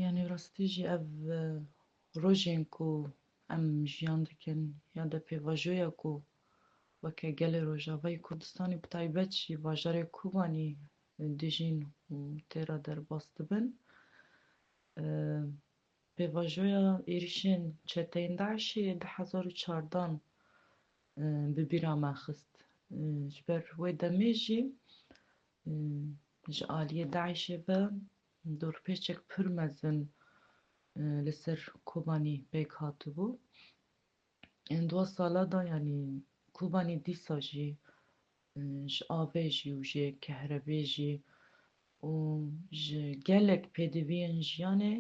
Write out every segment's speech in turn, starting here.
Yani rastî jî ev rojên ku em jiyan dikin ya da pêvajoya ku weke gelê Rojavayê Kurdistanê bi taybet jî bajarê Kobanî dijîn û tê re derbas dibin. Pêvajoya êrişên çeteyên Daişê di 2014 bi bîra me xist. Ji ber wê demê jî ji aliyê Daişê ve dorpêçek pir mezin li ser Kobanî pêk hatibû. Ên dua sala da yanî Kobanî dîsa jî ji avê jî û ji kehrebê jî û ji gelek pêdiviyên jiyanê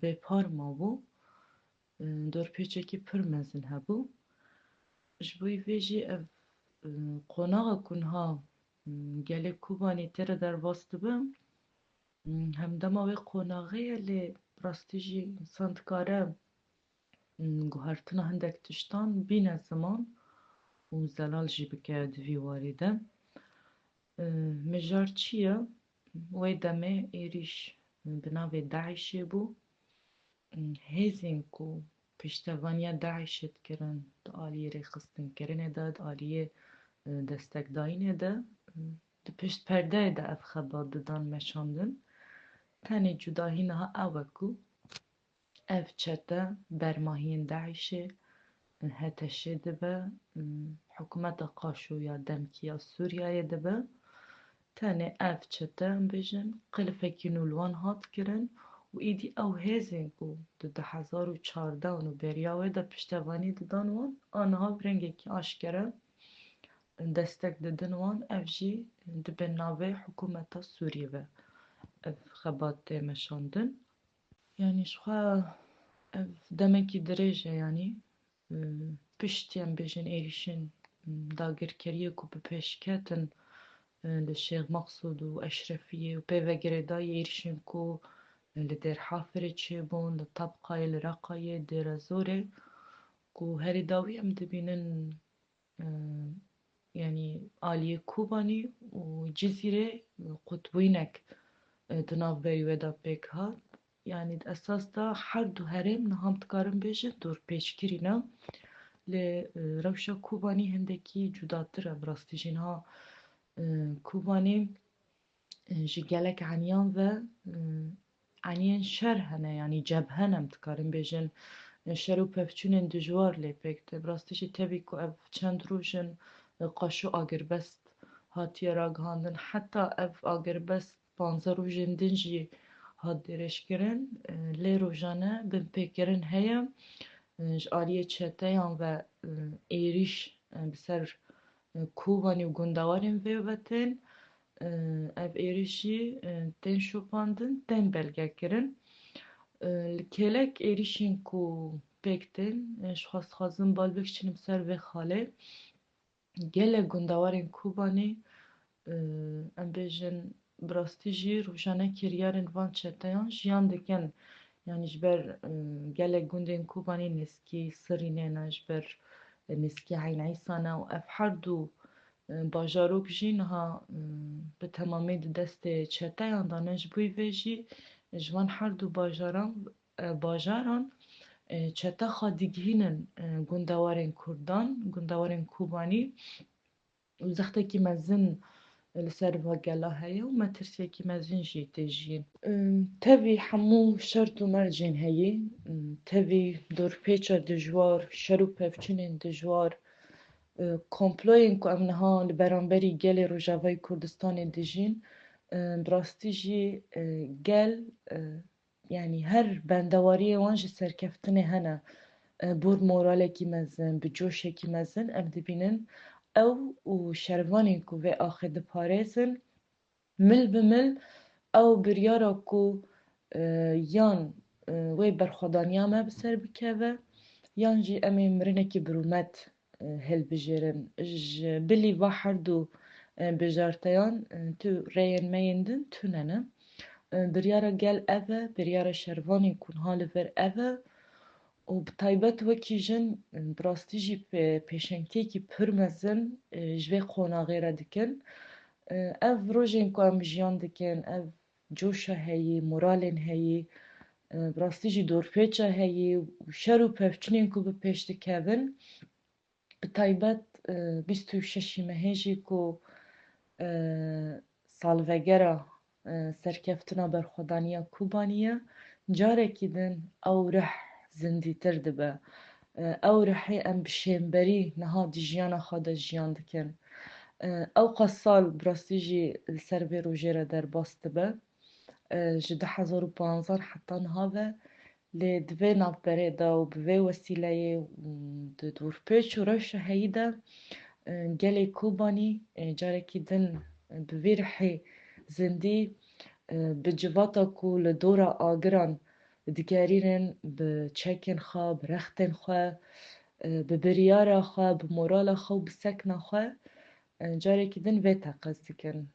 bêpar mabû. Dorpêçekî pir mezin hebû. Ji bo vê jî ev qonaxa ku niha gelê Kobanî tê re derbas dibe, hemdema wê qonaxeyê lê rastî jî însan dikare guhertina hindek tiştan bîne ziman û zelal jî bike di vî warê de. Mijar çi ye? Wê demê êriş bi navê Daişê bû. Hêzên ku piştevaniya Daişê dikirin di aliyê rêxistinkirinê de, di aliyê destekdayînê de di pişt perdeyê de ev xebat didan meşandin. Tenê cudahî niha ew e ku ev çete bermahiyên Daişê heteşê dibe, hikûmeta Qaşo ya demkî ya Sûriyayê dibe. Tenê ev çete em bêjin qilifekî nûlwan hat kirin û îdî ew hêzên ku di 2014 û beriya wê de piştevanî didan wan, aniha rengekî aşkere destek didin wan, ev jî dibe navê hikûmeta Sûriyê ve ev xebat tê meşandin. Yani ji xwe ev demekî dirêj e yanî piştî em bêjin êrişên dagirkeriyê ku bi pêş ketin li Şêx Mexsûd û Eşrefiyê û pê vegirêdayî êrişên ku li Dêrhafirê çêbûn, li Tabqayê, li Reqayê, Dêrezorê ku herî dawî em dibînin yanî aliyê Kobanî û Cizîrê qutbînek di navberî wê de pêk hat. Yani di esas da her du herêm niha em dikarin bêjin dorpêçkirî ne. Lê rewşa Kobanî hindekî cudatir e, bi rastî jî niha Kobanî ji gelek eniyan ve eniyên şer hene yanî cebhen em dikarin bêjin şer û pevçûnên dijwar lê pêk tê. Bi rastî jî tevî ku ev çend rojin qaşo agirbest hatiye ragihandin, heta ev agirbest 15 rojên din jî hat dirêjkirin, lê rojane binpêkirin heye ji aliyê çeteyan ve êriş bi ser Kobanî û gundawarên vê ve tên ev êriş jî tên şopandin, tên belgekirin. Li kêlek êrişên ku pêk tên ji xwedixwazin bal bikişînim ser vê xalê. Gelek gundawarên Kobanî em bêjin bi rastî jî rojane kêriyarên van çeteyan jiyan dikin. Yani ji ber gelek gundên Kobanî nêskî Sirînê ne, ji ber nêskî Eyn Îsa ne û ev her du bajarok jî niha bi temamî di destê çeteyan de ne. Ji bo vê jî ji van her du bajaran çete xwe digihînin gundewarên Kurdan, gundewarên Kobanî û zextekî mezin li ser va gela heye û metirsiyekî mezin jî tê jiyîn. Tevî hemû şert û mercên heyê, tevî dorpêça dijwar, şer û pevçûnên dijwar, komployên ku em niha li beramberî gelê Rojavayê Kurdistanê dijîn, bi rastî jî gel yani her bendewariyê wan ji serkeftinê hene. Bor moralekî mezin, bi coşekî mezin em dibînin ew û şervanên ku vê axê diparêzin mil bi mil ew biryara ku yan wê berxwedaniya me bi ser bikeve yan jî em ê mirinekî birûmet hilbijêrin. Ji bilî va her du bijartiyan tu rêyên me yên din tune ne. Biryara gel ev e, biryara şervanên ku niha li vir ev e û bi taybet wekî jin bi rastî jî pêşengtiyekî pir mezin ji vê qonaxê re dikin. Ev rojên ku em jiyan dikin, ev coşa heyî, moralên heyî براستی جی دورپیچه هیی و شر و پفچنین کو به پیش دکevin bi taybet 26 mehêjî ku salvegera serkeftina berxwedaniya Kobanî ye carekî din ew rih zindîtir dibe. Ew rihê em bi şêmberî niha di jiyana xwe de jiyan dikin. Ew qas sal bi rastî jî li ser vê rojê re derbas dibe. Ji 2015 heta niha ve lê di vê navberê de û bi vê wesîleyê di dûrpêç û rewşa heyî de gelê Kobanî carekî din bi vê rihê zindî bi civata ku li dora agiran digerînin bi çekên xwe, bi rextên xwe, bi biryara xwe, bi morala xwe û bi sekna xwe carekî din vê teqez dikin.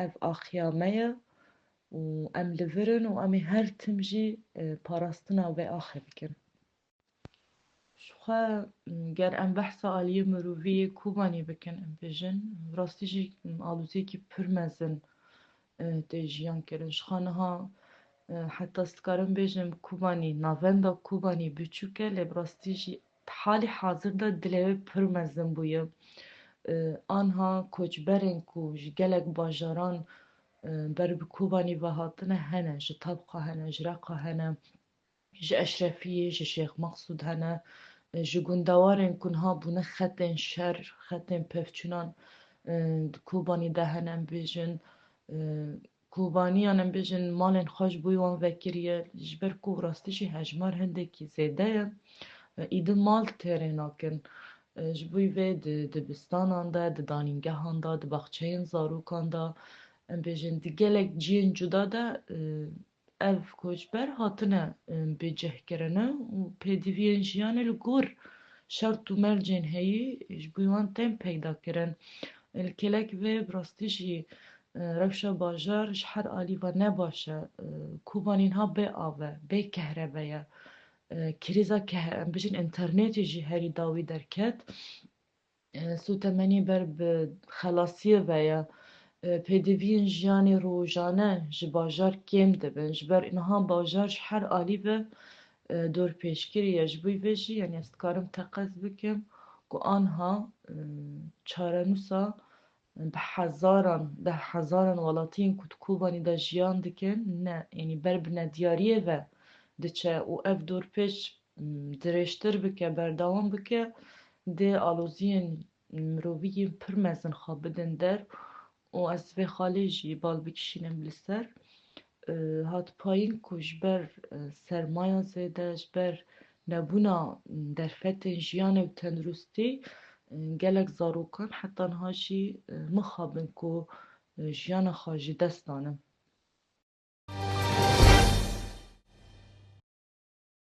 Ev axiya me ye û em li vir in û em ê her tim jî parastina vê axê bikin. Ji xwe ger em behsa aliyê mirovî Kobanî bikin em bêjin rastî jî aloziyekî pir mezin tê jiyan kirin. Ji xwe niha heta ez dikarim bêjim Kobanî navenda Kobanî biçûk e lê bi rastî jî halî hazir de dilê wê pir mezin bûye. Anha koçberên ku ji gelek bajaran ber bi Kobanî ve hatine hene ji Tabqa hene, ji Reqa hene, ji Eşrefiyê, ji Şêx Mexsûd hene, ji gundewarên ku niha bûne xetên şer, xetên pevçûnan di Kobanî de hene em bêjin. Kobaniyan em bêjin malên xwe ji bo wan vekiriye ji ber ku rastî jî hejmar hindekî zêde ye. Îdin mal têrê nakin. Ji bo vê di dibistanan de, di danîngehan de, di baxçeyên zarokan de em bêjin di gelek ciyên cuda de ev koçber hatine bêcehkirine û pêdiviyên jiyanê li gor şert û mercên heyî ji bo wan tên peyda kirin. Li kelek vê bi rastî jî rewşa bajar ji her alî ve ne baş e. Kobanî niha bê av e, bê kehrebe ye. Krîza em bêjin înternêtê jî herî dawî derket. Sûtemenî ber bi xelasiyê ve ye. Pêdiviyên jiyanê rojane ji bajar kêm dibin ji ber niha bajar ji her alî ve dorpêşkirî ye. Ji bo vê jî yanî ez dikarim teqez bikim ku anha çarenûsa bi hezaran welatiyên ku di Kobanî de jiyan dikin ne yanî ber bi nediyariyê ve diçe û ev dorpêç dirêjtir bike, berdewam bike dê aloziyên mirovî yên pir mezin xwe bidin der û ez vê xalê jî bal bikişînim li ser. Hatipayîn ku ji ber sermaya zêde, ji ber nebûna derfetên jiyanê û tenduristî gelek zarokan heta niha jî mixabin ku jiyana xwe ji dest danin.